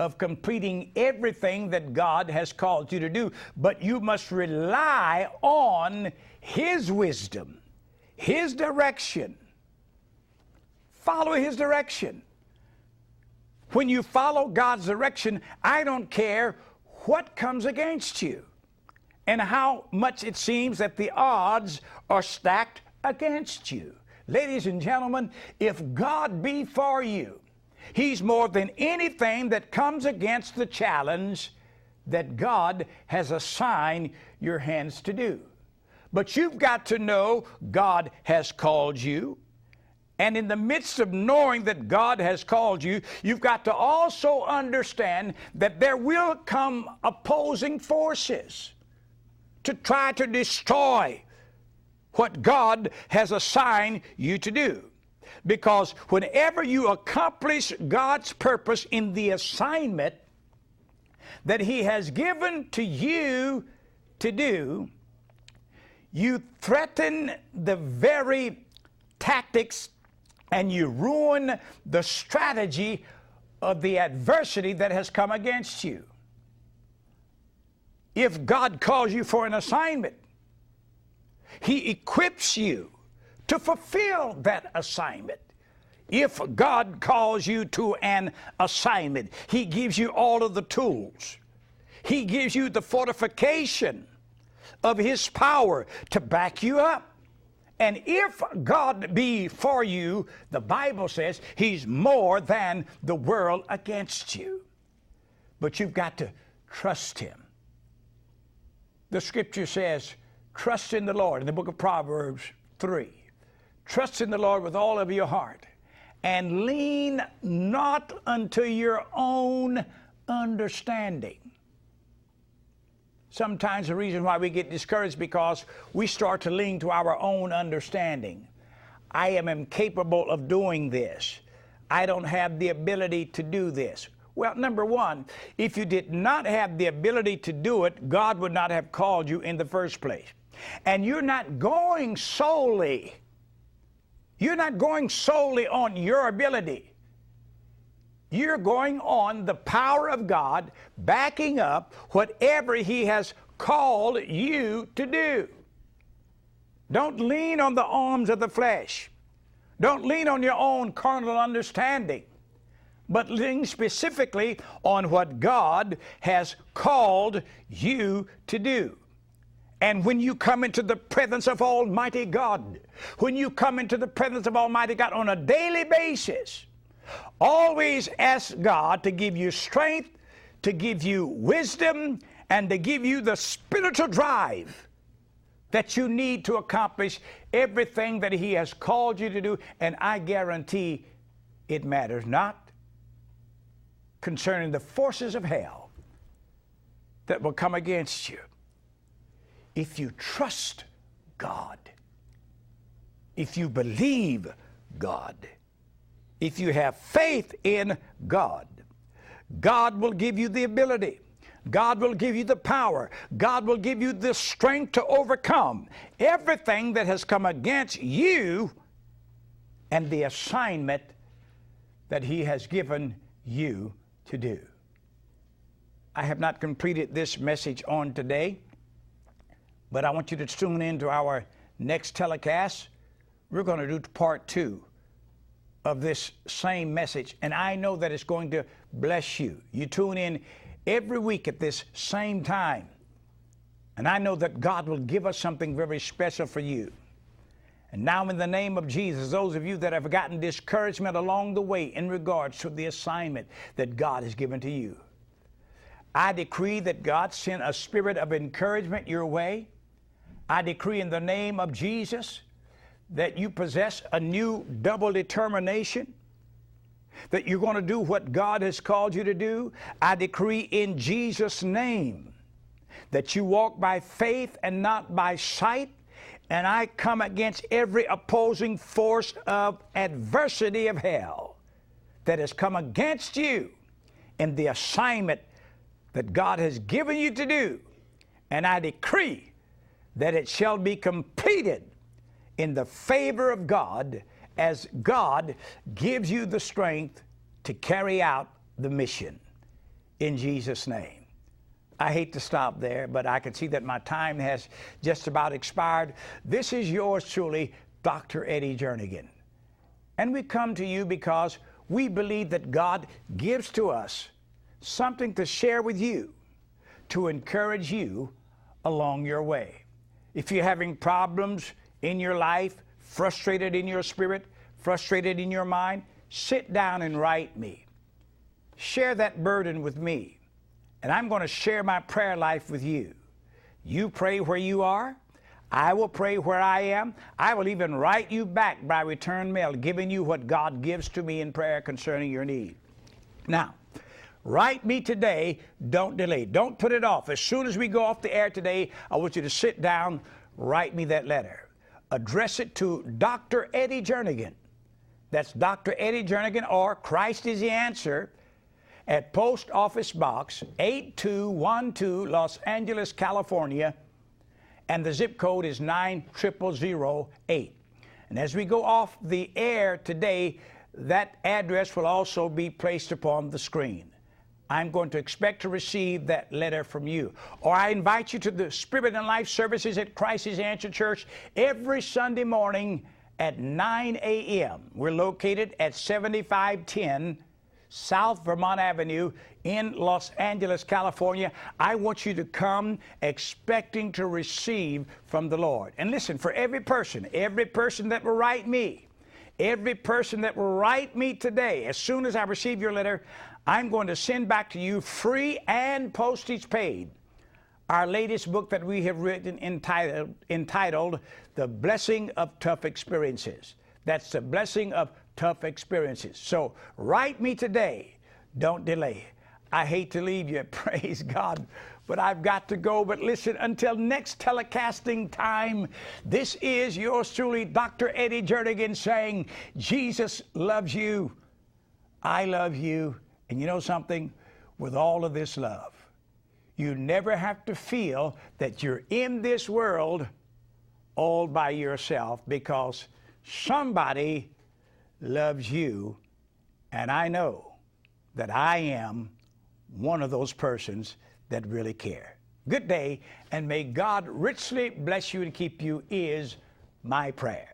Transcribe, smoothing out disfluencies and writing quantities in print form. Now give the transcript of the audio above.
of completing everything that God has called you to do. But you must rely on His wisdom, His direction. Follow His direction. When you follow God's direction, I don't care what comes against you and how much it seems that the odds are stacked against you. Ladies and gentlemen, if God be for you, He's more than anything that comes against the challenge that God has assigned your hands to do. But you've got to know God has called you. And in the midst of knowing that God has called you, you've got to also understand that there will come opposing forces to try to destroy what God has assigned you to do. Because whenever you accomplish God's purpose in the assignment that He has given to you to do, you threaten the very tactics and you ruin the strategy of the adversity that has come against you. If God calls you for an assignment, He equips you to fulfill that assignment. If God calls you to an assignment, He gives you all of the tools. He gives you the fortification of His power to back you up. And if God be for you, the Bible says He's more than the world against you. But you've got to trust Him. The scripture says, trust in the Lord, in the book of Proverbs 3. Trust in the Lord with all of your heart, and lean not unto your own understanding. Sometimes the reason why we get discouraged because we start to lean to our own understanding. I am incapable of doing this. I don't have the ability to do this. Well, number one, if you did not have the ability to do it, God would not have called you in the first place. And you're not going solely on your ability. You're going on the power of God backing up whatever He has called you to do. Don't lean on the arms of the flesh. Don't lean on your own carnal understanding, but lean specifically on what God has called you to do. And when you come into the presence of Almighty God, when you come into the presence of Almighty God on a daily basis, always ask God to give you strength, to give you wisdom, and to give you the spiritual drive that you need to accomplish everything that He has called you to do. And I guarantee it matters not concerning the forces of hell that will come against you. If you trust God, if you believe God, if you have faith in God, God will give you the ability. God will give you the power. God will give you the strength to overcome everything that has come against you and the assignment that He has given you to do. I have not completed this message on today, but I want you to tune in to our next telecast. We're going to do part 2 of this same message, and I know that it's going to bless you. You tune in every week at this same time, and I know that God will give us something very special for you. And now, in the name of Jesus, those of you that have gotten discouragement along the way in regards to the assignment that God has given to you, I decree that God send a spirit of encouragement your way. I decree in the name of Jesus that you possess a new double determination, that you're going to do what God has called you to do. I decree in Jesus' name that you walk by faith and not by sight. And I come against every opposing force of adversity of hell that has come against you in the assignment that God has given you to do. And I decree that it shall be completed in the favor of God as God gives you the strength to carry out the mission. in Jesus' name. I hate to stop there, but I can see that my time has just about expired. This is yours truly, Dr. Eddie Jernigan. And we come to you because we believe that God gives to us something to share with you, to encourage you along your way. If you're having problems in your life, frustrated in your spirit, frustrated in your mind, sit down and write me. Share that burden with me, and I'm going to share my prayer life with you. You pray where you are. I will pray where I am. I will even write you back by return mail, giving you what God gives to me in prayer concerning your need. Now, write me today. Don't delay. Don't put it off. As soon as we go off the air today, I want you to sit down, write me that letter. Address it to Dr. Eddie Jernigan. That's Dr. Eddie Jernigan, or Christ is the Answer, at Post Office Box 8212, Los Angeles, California, and the zip code is 90008. And as we go off the air today, that address will also be placed upon the screen. I'm going to expect to receive that letter from you. Or I invite you to the Spirit and Life services at Christ is the Answer Church every Sunday morning at 9 a.m. We're located at 7510 South Vermont Avenue in Los Angeles, California. I want you to come expecting to receive from the Lord. And listen, for every person that will write me, every person that will write me today, as soon as I receive your letter, I'm going to send back to you, free and postage paid, our latest book that we have written entitled The Blessing of Tough Experiences. That's The Blessing of Tough Experiences. So write me today. Don't delay. I hate to leave you, praise God, but I've got to go. But listen, until next telecasting time, this is yours truly, Dr. Eddie Jernigan, saying, Jesus loves you. I love you. And you know something? With all of this love, you never have to feel that you're in this world all by yourself, because somebody loves you, and I know that I am one of those persons that really care. Good day, and may God richly bless you and keep you is my prayer.